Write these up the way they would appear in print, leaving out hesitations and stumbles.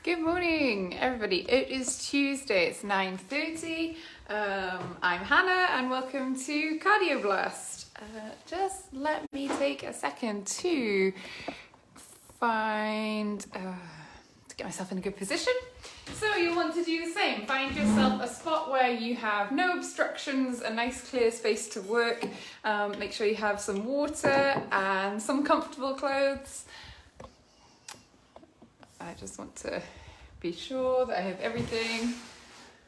Good morning, everybody. It is Tuesday, it's 9:30. I'm Hannah and welcome to CardioBlast. Just let me take a second to get myself in a good position. So you'll want to do the same. Find yourself a spot where you have no obstructions, a nice clear space to work. Make sure you have some water and some comfortable clothes. I just want to be sure that I have everything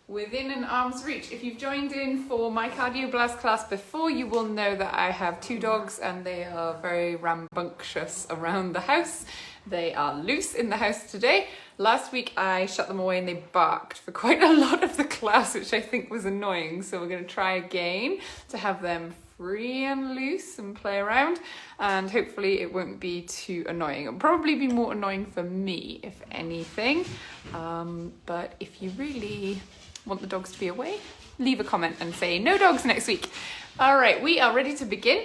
within an arm's reach. If you've joined in for my CardioBlast class before, you will know that I have two dogs and they are very rambunctious around the house. They are loose in the house today. Last week I shut them away and they barked for quite a lot of the class, which I think was annoying. So we're going to try again to have them free and loose and play around, and hopefully it won't be too annoying. It'll probably be more annoying for me if anything, but if you really want the dogs to be away, leave a comment and say no dogs next week. All right, we are ready to begin.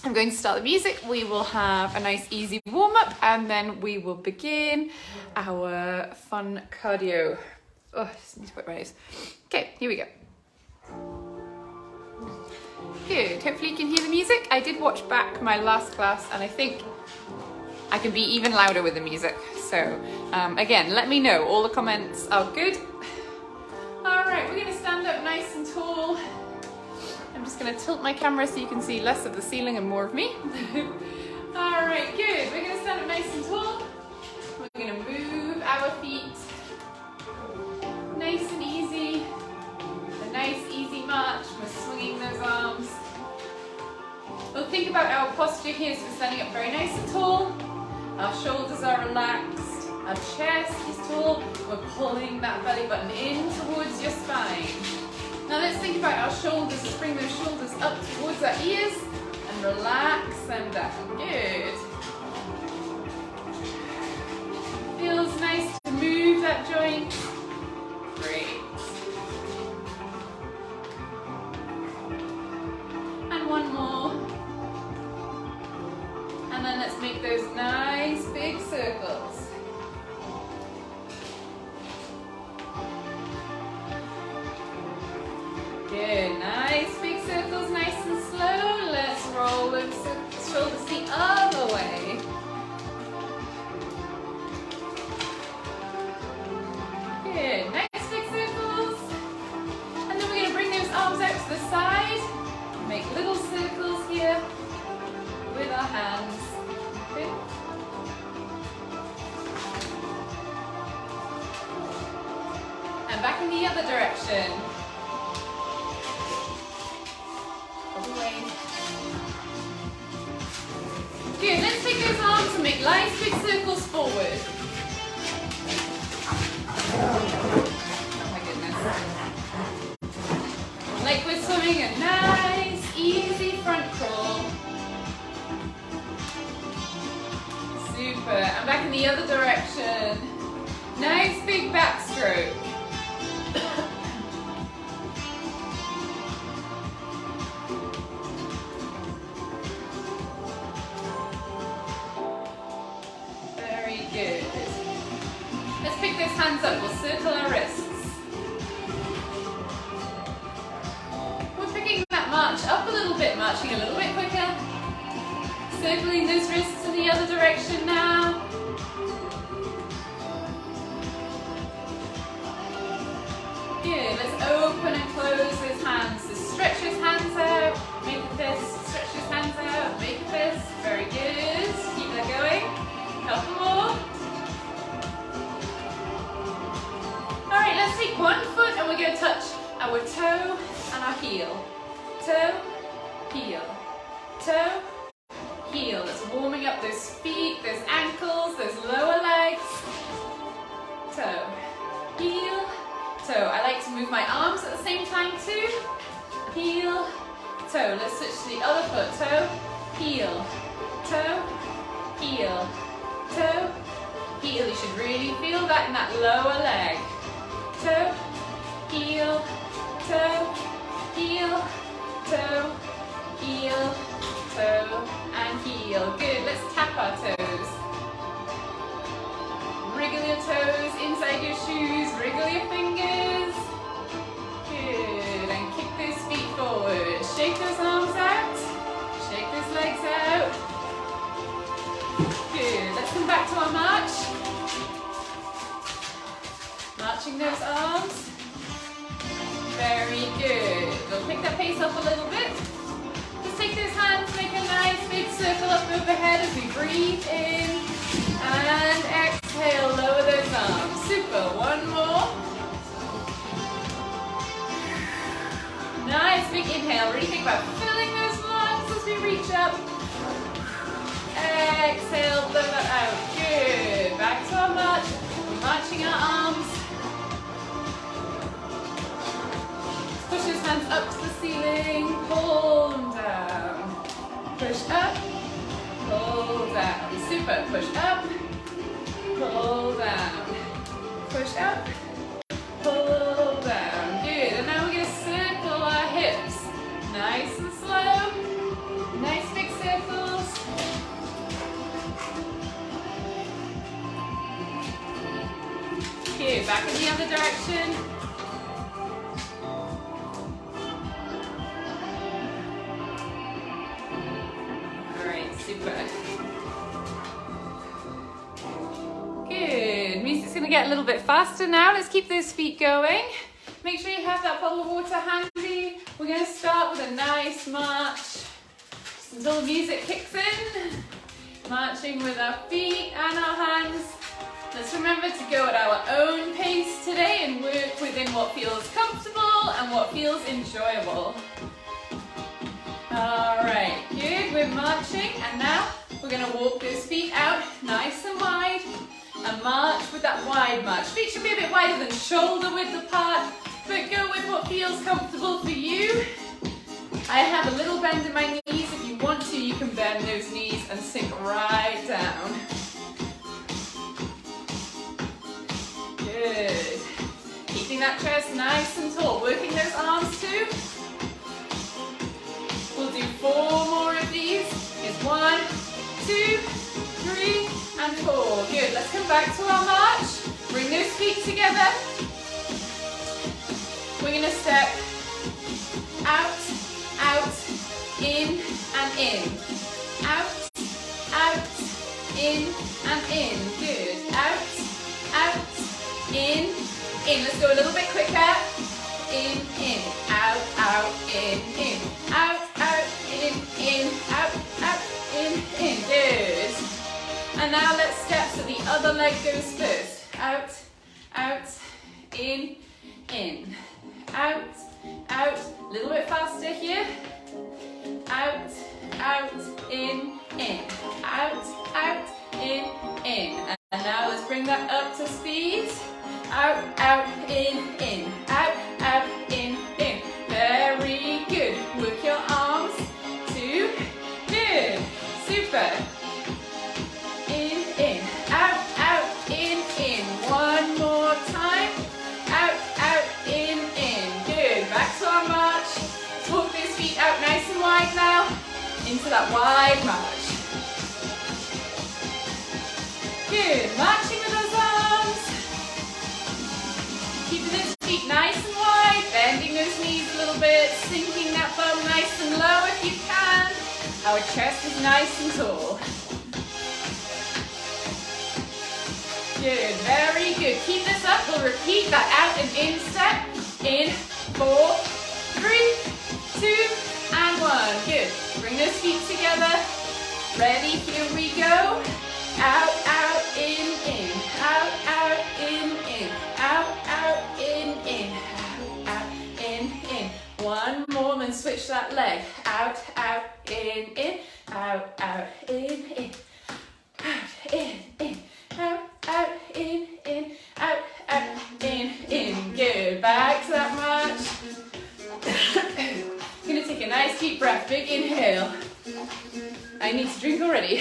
I'm going to start the music. We will have a nice easy warm-up and then we will begin our fun cardio. Oh, I just need to put my nose. Okay, here we go. Good, hopefully you can hear the music. I did watch back my last class and I think I can be even louder with the music. So again, let me know, all the comments are good. All right, we're gonna stand up nice and tall. I'm just gonna tilt my camera so you can see less of the ceiling and more of me. All right, good, we're gonna stand up nice and tall. We're gonna move our feet nice and easy. A nice easy march, we're swinging those arms. We'll think about our posture here, so we're standing up very nice and tall. Our shoulders are relaxed, our chest is tall. We're pulling that belly button in towards your spine. Now let's think about our shoulders. Let's bring those shoulders up towards our ears and relax them down. Good. Feels nice to move that joint. Great. And one more. And then let's make those nice big circles. Good, nice big circles, nice and slow. Let's roll those shoulders the other way. Good, nice big circles. And then we're going to bring those arms out to the side. Make little circles here with our hands. Okay. And back in the other direction. Good, let's take those arms and make nice big circles forward. Oh my goodness. Like we're swimming a nice, easy front crawl. Super, and back in the other direction. Nice big backstroke. Hands up, we'll circle our wrists. We're picking that march up a little bit, marching a little bit quicker. Circling those wrists in the other direction now. Good, let's open and close those hands. So stretch those hands out, make a fist, stretch those hands out, make a fist. Very good, keep that going. Couple more. Alright, let's take one foot and we're going to touch our toe and our heel. Toe, heel. Toe, heel. That's warming up those feet, those ankles, those lower legs. Toe, heel, toe. I like to move my arms at the same time too. Heel, toe. Let's switch to the other foot. Toe, heel. Toe, heel. Toe, heel. You should really feel that in that lower leg. Toe, heel, toe, heel, toe, heel, toe, and heel. Good, let's tap our toes. Wriggle your toes inside your shoes, wriggle your fingers. Good, and kick those feet forward. Shake those arms out, shake those legs out. Good, let's come back to our march. Marching those arms. Very good. We'll pick that pace up a little bit. Just take those hands, make a nice big circle up overhead as we breathe in. And exhale, lower those arms. Super, one more. Nice big inhale. Really think about filling those lungs as we reach up. Exhale, blow that out. Good. Back to our march. We're marching our arms. Push those hands up to the ceiling. Pull them down. Push up. Pull down. Super. Push up. Pull down. Push up. Pull down. Good. And now we're going to circle our hips. Nice and slow. Nice big circles. Good. Back in the other direction. Super. Good. Music's going to get a little bit faster now. Let's keep those feet going. Make sure you have that bottle of water handy. We're going to start with a nice march just until the music kicks in. Marching with our feet and our hands. Let's remember to go at our own pace today and work within what feels comfortable and what feels enjoyable. Alright, good, we're marching, and now we're going to walk those feet out nice and wide and march with that wide march. Feet should be a bit wider than shoulder width apart, but go with what feels comfortable for you. I have a little bend in my knees. If you want to, you can bend those knees and sink right down. Good. Keeping that chest nice and tall, working those arms too. We'll do 4 more of these. Here's 1, 2, 3, and 4. Good. Let's come back to our march. Bring those feet together. We're going to step out, out, in, and in. Out, out, in, and in. Good. Out, out, in, in. Let's go a little bit quicker. In, out, out, in, out, out, in, out, out, in, good. And now let's step so the other leg goes first. Out, out, in, out, out, a little bit faster here. Out, out, in, out, out, in, and now let's bring that up to speed. Out, out, in, out, out, in. Very good. Work your arms. 2. Good. Super. In, out, out, in. 1 more time. Out, out, in. Good. Back to our march. Let's walk those feet out nice and wide now. Into that wide march. Good. Marching with those arms. Keeping those feet nice and wide, bending those knees a little bit, sinking that bum nice and low if you can. Our chest is nice and tall. Good, very good. Keep this up. We'll repeat that out and in step. In 4, 3, 2, and 1. Good. Bring those feet together. Ready? Here we go. Out, out, in, out, out, in, out, out, in, out, out, in. 1 more, then switch that leg. Out, out, in, out, out, in, out, in, out, out, in, out, out, in. Good. Back to that march. Gonna take a nice deep breath, big inhale. I need to drink already.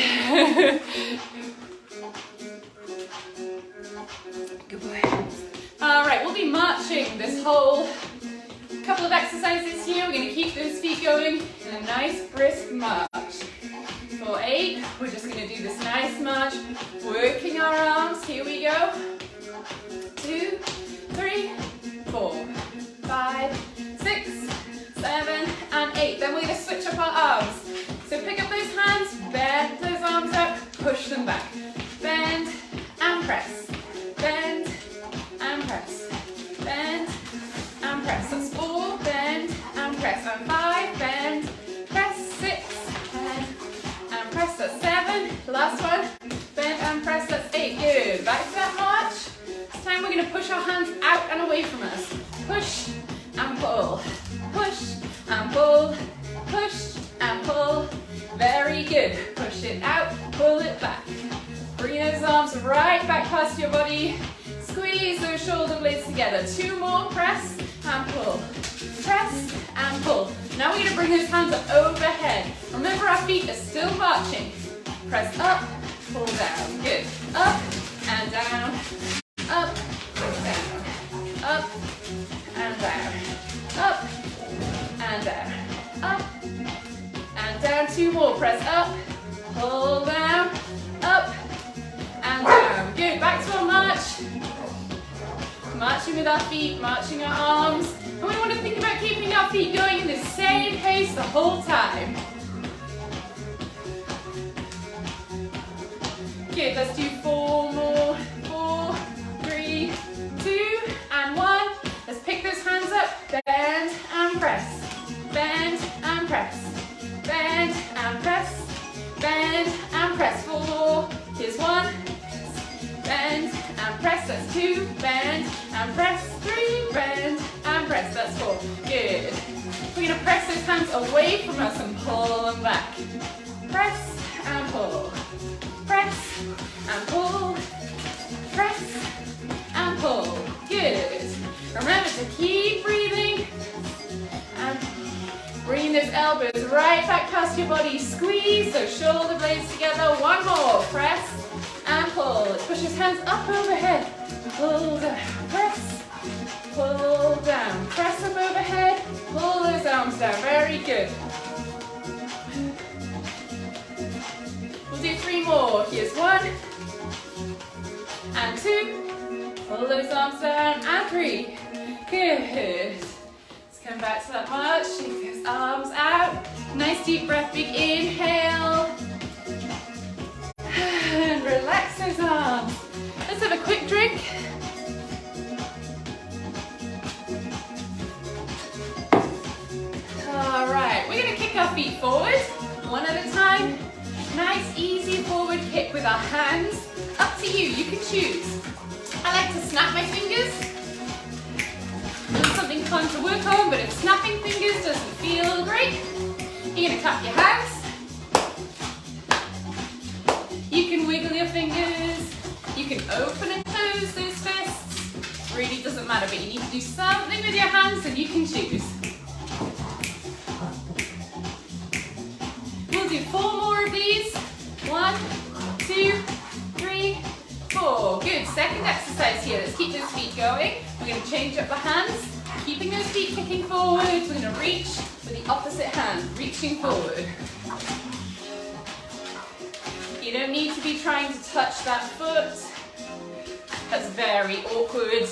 Good boy. All right, we'll be marching this whole couple of exercises here. We're going to keep those feet going in a nice brisk march. For 8, we're just going to do this nice march, working our arms. Here we go. them back. Bend and press. Bend and press. Bend and press. That's 4. Bend and press. And 5. Bend. Press. 6. Bend and press. That's 7. Last one. Bend and press. That's 8. Good. Back to that march. This time we're going to push our hands out and away from us. Push and pull. Push and pull. Push and pull. Very good. Push it out. Pull it back. Bring those arms right back past your body. Squeeze those shoulder blades together. 2 more. Press and pull. Press and pull. Now we're going to bring those hands up overhead. Remember, our feet are still marching. Press up, pull down. Good. Up and down. Up, down. Up and down. Up and down. Up and down. 2 more. Press up, pull down. Up and down. Good. Back to our march. Marching with our feet, marching our arms. And we want to think about keeping our feet going in the same pace the whole time. Good, let's do 4 more. 4, 3, 2, and 1. Let's pick those hands up. Bend and press. Bend and press. Bend and press. Bend and press. 4. Here's 1. Bend and press. That's 2. Bend and press. 3. Bend and press. That's 4. Good. We're going to press those hands away from us and pull them back. Press and pull. Press and pull. Press and pull. Good. Remember to keep breathing and bring those elbows right back past your body. Squeeze those shoulder blades together. 1 more. Press and pull. Let's push those hands up overhead. Pull down. Press. Pull down. Press up overhead. Pull those arms down. Very good. We'll do 3 more. Here's 1 and 2. Pull those arms down and 3. Good. Let's come back to that march. Shake those arms out. Nice deep breath. Big inhale. And relax those arms. Let's have a quick drink. All right, we're going to kick our feet forward, 1 at a time. Nice, easy forward kick with our hands. Up to you, you can choose. I like to snap my fingers. It's something fun to work on, but if snapping fingers doesn't feel great, you're going to clap your hands. You can wiggle your fingers. You can open and close those fists. Really doesn't matter, but you need to do something with your hands and you can choose. We'll do 4 more of these. 1, 2, 3, 4. Good. Second exercise here. Let's keep those feet going. We're going to change up the hands. Keeping those feet kicking forward. We're going to reach with the opposite hand. Reaching forward. You don't need to be trying to touch that foot. That's very awkward.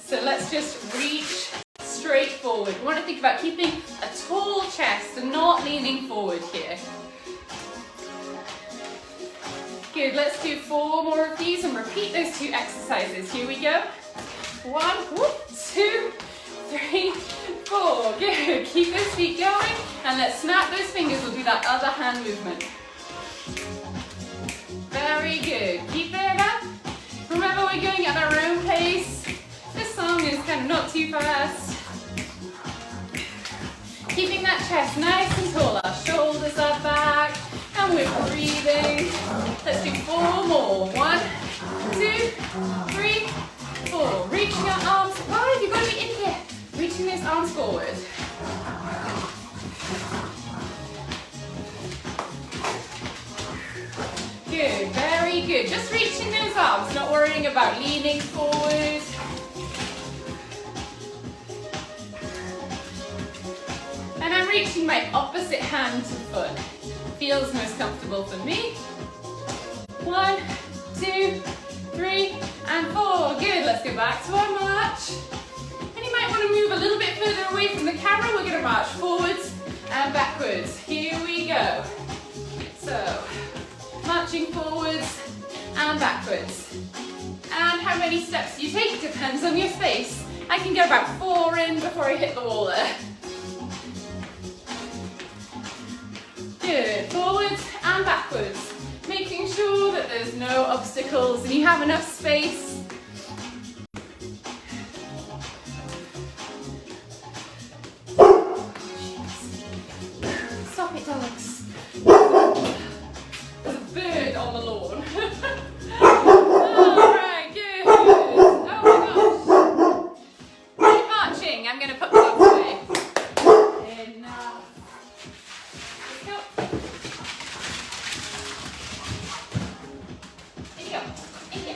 So let's just reach straight forward. We want to think about keeping a tall chest and not leaning forward here. Good, let's do 4 more of these and repeat those 2 exercises. Here we go. 1, 2, 3, 4. Good, keep those feet going and let's snap those fingers. We'll do that other hand movement. Very good, keep it up. Remember, we're going at our own pace. This song is kind of not too fast. Keeping that chest nice and tall, our shoulders are back, and we're breathing. Let's do 4 more. 1, 2, 3, 4. Reaching our arms. Oh, you've got to be in here. Reaching those arms forward. Good, very good. Just reaching those arms, not worrying about leaning forward. And I'm reaching my opposite hand to foot. Feels most comfortable for me. 1, 2, 3, and 4. Good, let's go back to our march. And you might want to move a little bit further away from the camera. We're going to march forwards and backwards. Here we go. So, marching forwards and backwards. And how many steps you take depends on your space. I can get about 4 in before I hit the wall there. Good, forwards and backwards. Making sure that there's no obstacles and you have enough space. Stop it, Alex. There's a bird on the lawn. Alright, good. Oh my gosh. Keep marching. I'm going to put the dogs away. Enough. Let's go. In you go. In you.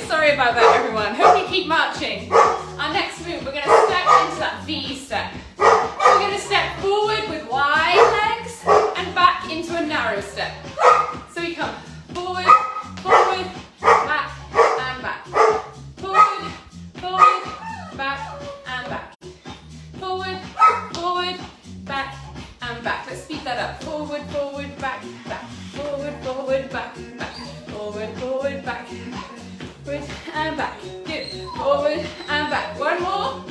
Sorry about that, everyone. Hope you keep marching. Our next move, we're going to step into that V step. We're going to step forward with wide legs and back into a narrow step. So we come forward, forward, back and back. Forward, forward, back and back. Forward, forward, back and back. Let's speed that up. Forward, forward, back, back. Forward, forward, back, back. Forward, forward, back, back. Forward and back. Good. Forward and back. One more.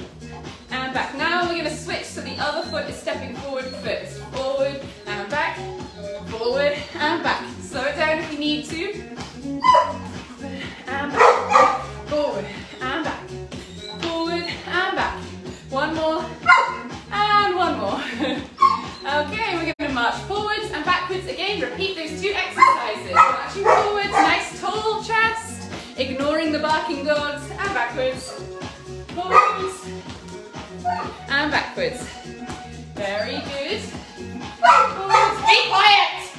And back. Now we're going to switch so the other foot is stepping forward first. Forward and back. Forward and back. Slow it down if you need to. Forward and back. Forward and back. Forward and back. One more. And one more. Okay, we're going to march forwards and backwards again. Repeat those 2 exercises. Marching forwards, nice tall chest. Ignoring the barking dogs, and backwards, forwards, and backwards. Very good. Forwards, be quiet!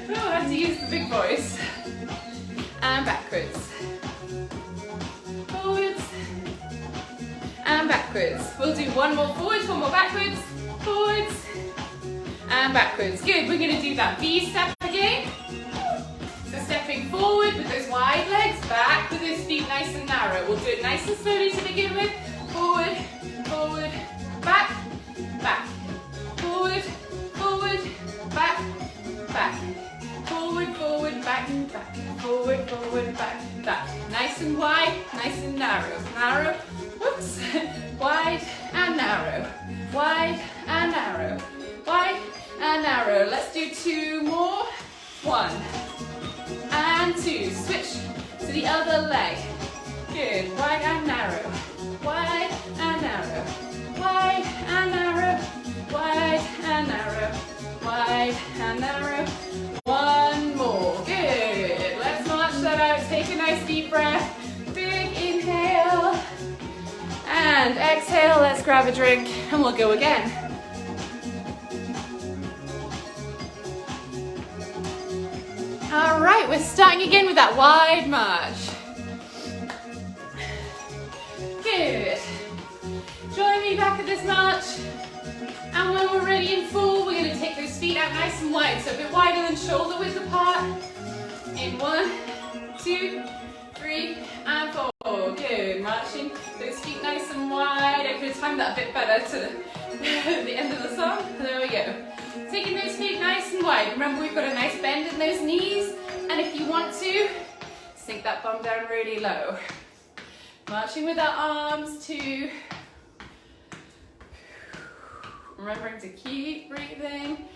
Oh, I have to use the big voice. And backwards. Forwards, and backwards. We'll do one more forwards, one more backwards, forwards, and backwards. Good, we're going to do that V step again. Stepping forward with those wide legs, back with those feet nice and narrow. We'll do it nice and slowly to begin with. Forward, forward, back, back. Forward, forward, back, back. Forward, forward, back, back. Forward, forward, back, back. Nice and wide, nice and narrow. Narrow, whoops. Wide and narrow. Wide and narrow. Wide and narrow. Let's do 2 more. 1. And 2. Switch to the other leg. Good. Wide and narrow. Wide and narrow. Wide and narrow. Wide and narrow. Wide and narrow. 1 more. Good. Let's march that out. Take a nice deep breath. Big inhale. And exhale. Let's grab a drink and we'll go again. All right, we're starting again with that wide march. Good. Join me back at this march. And when we're ready in full, we're going to take those feet out nice and wide. So a bit wider than shoulder width apart. In 1, 2, 3, and 4. Good. Marching those feet nice and wide. I could have timed that a bit better to the end of the song. There we go. Taking those feet nice and wide. Remember, we've got a nice bend in those knees. And if you want to, sink that bum down really low. Marching with our arms too. Remembering to keep breathing.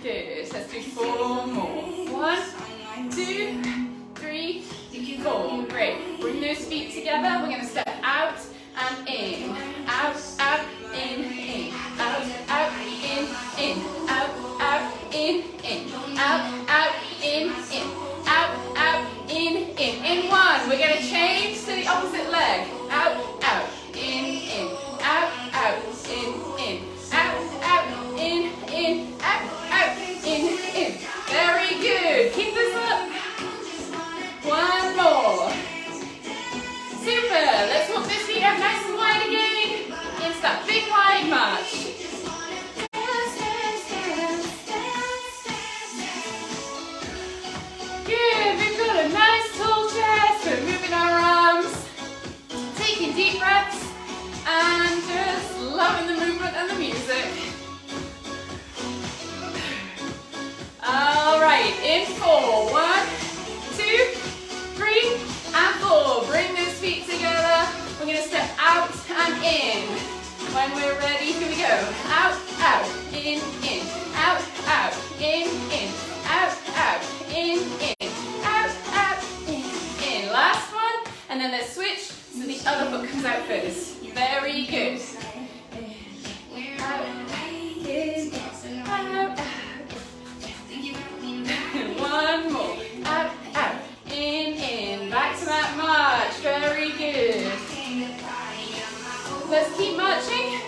Good. Let's do 4 more. 1, 2, 3, 4. Great. Bring those feet together. We're going to step out and in. Out, out, in. Out, out, in. Out, out, in. Out, out, in. Out, out, in. In 1. We're going to change to the opposite leg. Out, out, in. Out, out, in. Out, out, in. Out, out, in. Very good. Keep this up. 1 more. We're going to step out and in. When we're ready, here we go. Out, out, in, out, in, out, in, out, in. Last one, and then let's switch so the other foot comes out first. Very good. Out, in, out, one more. Out, in. Back to that march. Very good. Let's keep marching.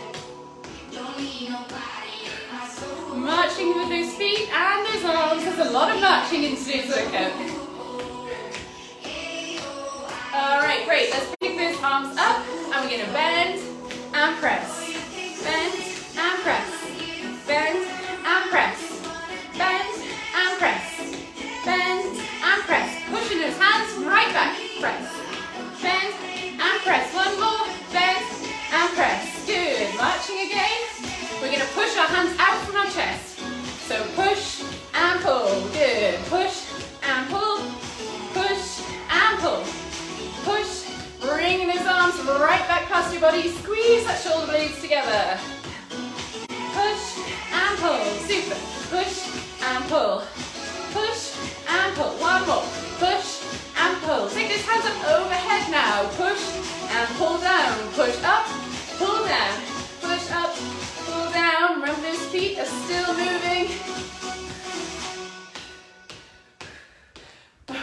Marching with those feet and those arms. There's a lot of marching in today's workout. Alright, great. Let's pick those arms up and we're going to bend and press. Bend and press. Bend and press. Bend and press. Bend and press. Pushing those hands right back. Press. Bend and press. One more. Bend and press. Good. Marching again. We're going to push our hands out from our chest. So push and pull. Good. Push and pull. Push and pull. Push. Bringing those arms right back past your body. Squeeze that shoulder blades together. Push and pull. Super. Push and pull. Push and pull. One more. Push and pull. Take those hands up overhead now. Push and pull down. Push up. Pull down. Push up. Pull down. Remember those feet are still moving.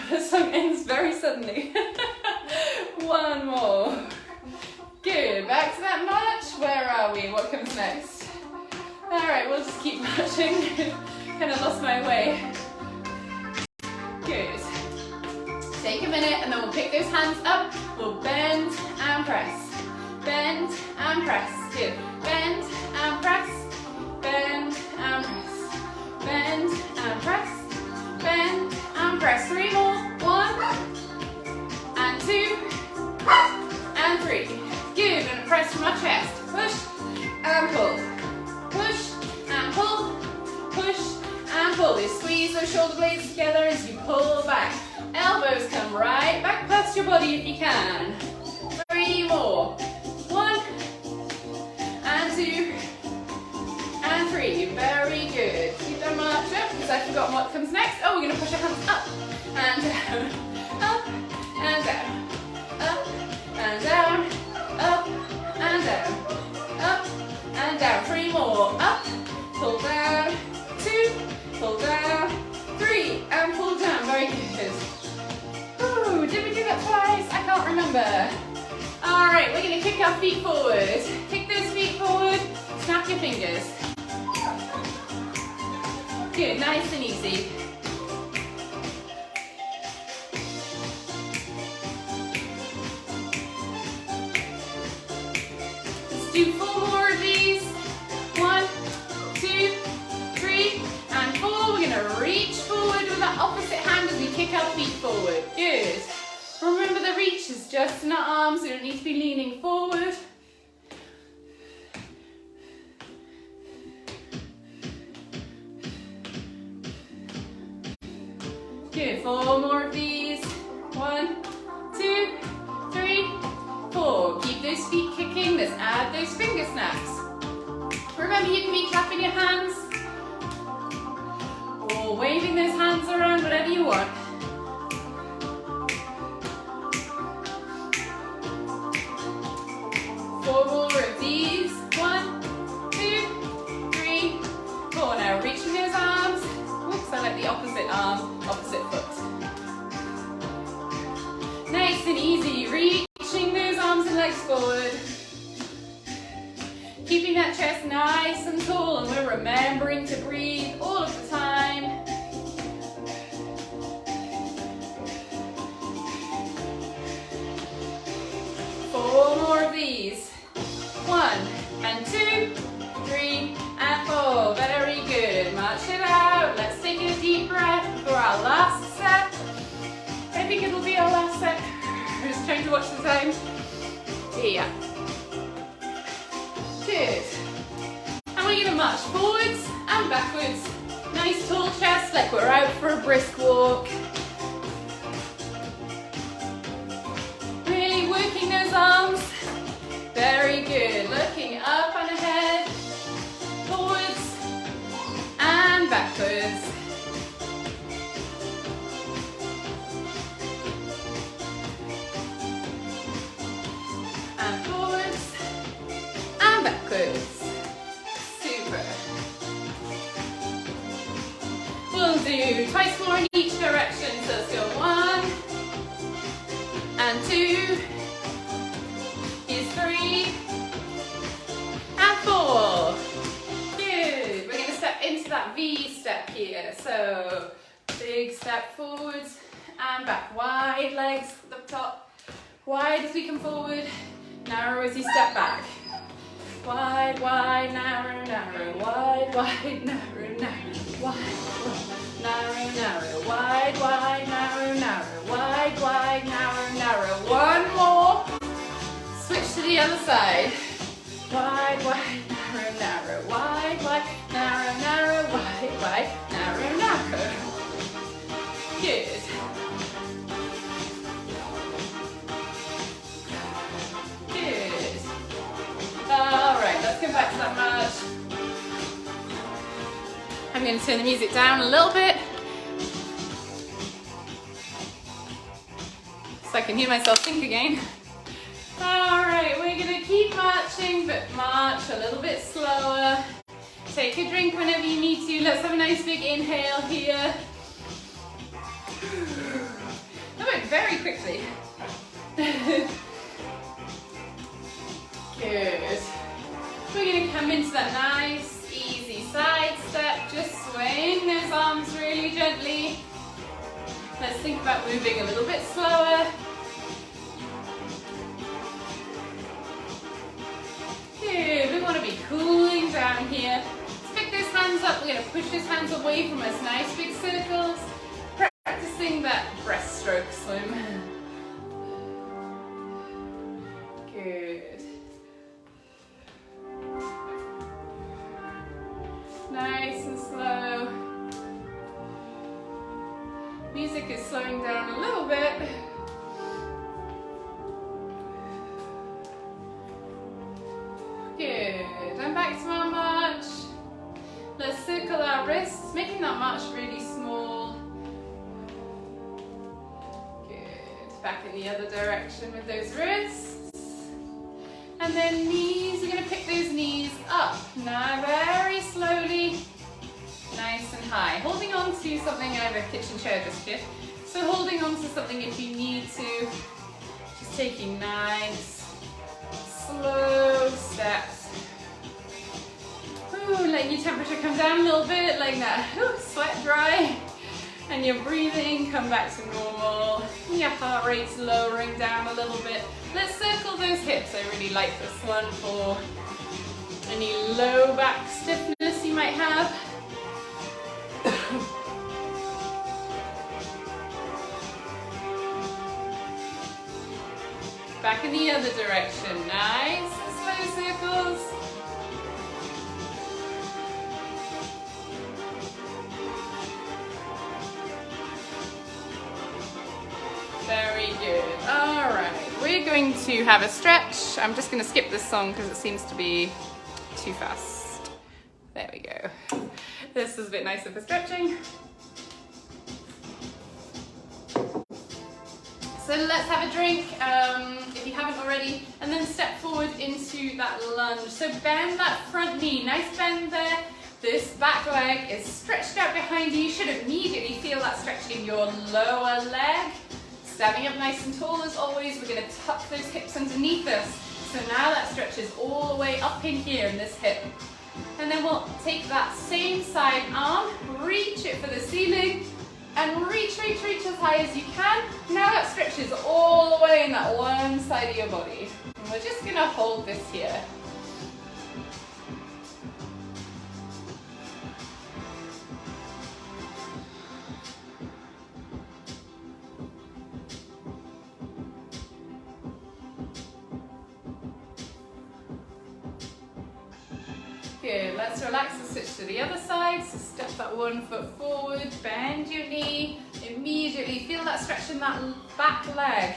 The song ends very suddenly. One more. Good. Back to that march. Where are we? What comes next? Alright, we'll just keep marching. Kind of lost my way. Good. Take a minute and then we'll pick those hands up. We'll bend and press. Bend and press. Good. Bend and press. Bend and press. Bend and press. Bend and press. Three more. 1 and 2 and 3. Good. And press from our chest. Push and pull. Push and pull. Push and pull. You squeeze those shoulder blades together as you pull back. Elbows come right back past your body if you can. 3 more. 1 and 2 and 3. Very good. Keep that march up because I've forgotten what comes next. Oh, we're going to push our hands up and down. Up and down. Up and down. Up and down. Up and down. 3 more. Up. Pull down. 2. Pull down. 3. And pull down. Very good. Ooh, did we do that twice? I can't remember. Alright, we're going to kick our feet forward. Kick those feet forward. Snap your fingers. Good, nice and easy. Let's do 4 more of these. 1, 2, 3, and 4. We're going to reach forward with that opposite hand as we kick our feet forward. Good. Remember the reach is just in our arms. We don't need to be leaning forward. Good. 4 more of these. 1, 2, 3, 4. Keep those feet kicking. Let's add those finger snaps. Remember, you can be clapping your hands or waving those hands around, whatever you want. 4 more of these. 1, 2, 3, 4. Now reaching those arms. Whoops, I like the opposite arm, opposite foot. Nice and easy. Reaching those arms and legs forward. Keeping that chest nice and tall, and we're remembering to breathe all of the time. Four more of these. 1 and 2, 3 and 4. Very good. March it out. Let's take a deep breath for our last set. I think it'll be our last set. I'm just trying to watch the time. Yeah. Good. And we're going to march forwards and backwards. Nice tall chest like we're out for a brisk walk. Really working those arms Very good. Looking up and ahead, forwards and backwards. And forwards and backwards. Super. We'll do twice more in each direction. So let's go 1 and 2. Here's 3 and 4. Good. We're going to step into that V step here. So big step forwards and back. Wide legs up top. Wide as we come forward. Narrow as you step back. Wide, wide, narrow, narrow. Wide, wide, narrow, narrow. Wide, wide, narrow, narrow. Wide, wide, narrow, narrow. Wide, wide, narrow, narrow. One more. Switch to the other side. Wide, wide, narrow, narrow. Wide, wide, narrow, narrow. Wide, wide, narrow, narrow. Good. Good. All right, let's go back to that march. I'm going to turn the music down a little bit so I can hear myself think again. All right, we're going to keep marching, but march a little bit slower. Take a drink whenever you need to. Let's have a nice big inhale here. That went very quickly. Good. We're going to come into that nice, easy side step. Just swing those arms really gently. Let's think about moving a little bit slower. Good. We want to be cooling down here. Let's pick those hands up. We're going to push those hands away from us. Nice big circles. Practicing that breaststroke swim. Good. Nice and slow. Music is slowing down a little bit. Good. And back to our march. Let's circle our wrists, making that march really small. Good. Back in the other direction with those wrists. And then knees, we're going to pick those knees up. Now very slowly, nice and high. Holding on to something, I have a kitchen chair just here. So holding on to something if you need to. Just taking nice, slow steps. Ooh, letting your temperature come down a little bit, letting that sweat dry. And your breathing come back to normal. Your heart rate's lowering down a little bit. Let's circle those hips. I really like this one for any low back stiffness you might have. Back in the other direction. Nice and slow circles. Very good. All right, we're going to have a stretch. I'm just going to skip this song because it seems to be too fast. There we go. This is a bit nicer for stretching. So let's have a drink if you haven't already, and then step forward into that lunge. So bend that front knee, nice bend there. This back leg is stretched out behind you. You should immediately feel that stretch in your lower leg. Standing up nice and tall as always, we're going to tuck those hips underneath us. So now that stretches all the way up in here in this hip. And then we'll take that same side arm, reach it for the ceiling, and reach as high as you can. Now that stretches all the way in that one side of your body. And we're just going to hold this here. Good, let's relax and switch to the other side. So step that one foot forward, bend your knee, immediately feel that stretch in that back leg.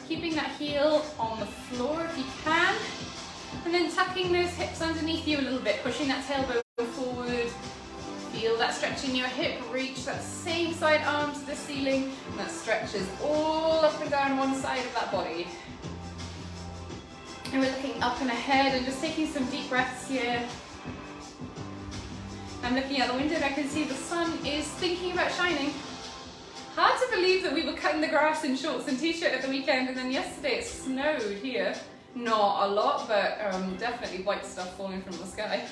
Keeping that heel on the floor if you can. And then tucking those hips underneath you a little bit, pushing that tailbone forward. Feel that stretch in your hip, reach that same side arm to the ceiling, and that stretches all up and down one side of that body. And we're looking up and ahead and just taking some deep breaths here. I'm looking out the window and I can see the sun is thinking about shining. Hard to believe that we were cutting the grass in shorts and t-shirt at the weekend, and then yesterday it snowed here. Not a lot, but definitely white stuff falling from the sky.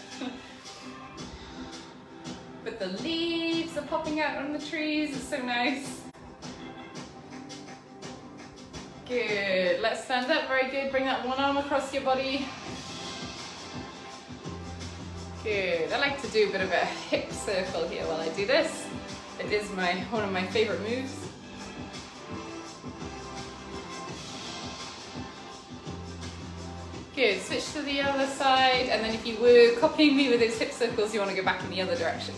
But the leaves are popping out on the trees, it's so nice. Good, let's stand up, very good. Bring that one arm across your body. Good, I like to do a bit of a hip circle here while I do this. It is one of my favorite moves. Good, switch to the other side, and then if you were copying me with those hip circles, you want to go back in the other direction.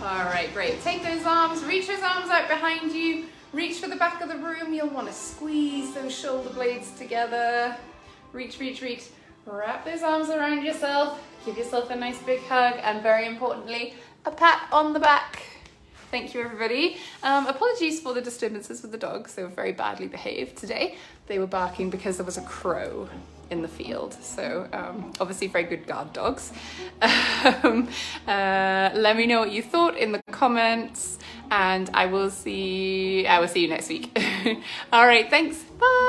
All right, great. Take those arms, reach those arms out behind you, reach for the back of the room. You'll want to squeeze those shoulder blades together. Reach, reach, reach. Wrap those arms around yourself, give yourself a nice big hug, and very importantly, a pat on the back. Thank you, everybody. Apologies for the disturbances with the dogs. They were very badly behaved today. They were barking because there was a crow in the field. So obviously very good guard dogs. Let me know what you thought in the comments, and I will see you next week. All right, thanks. Bye.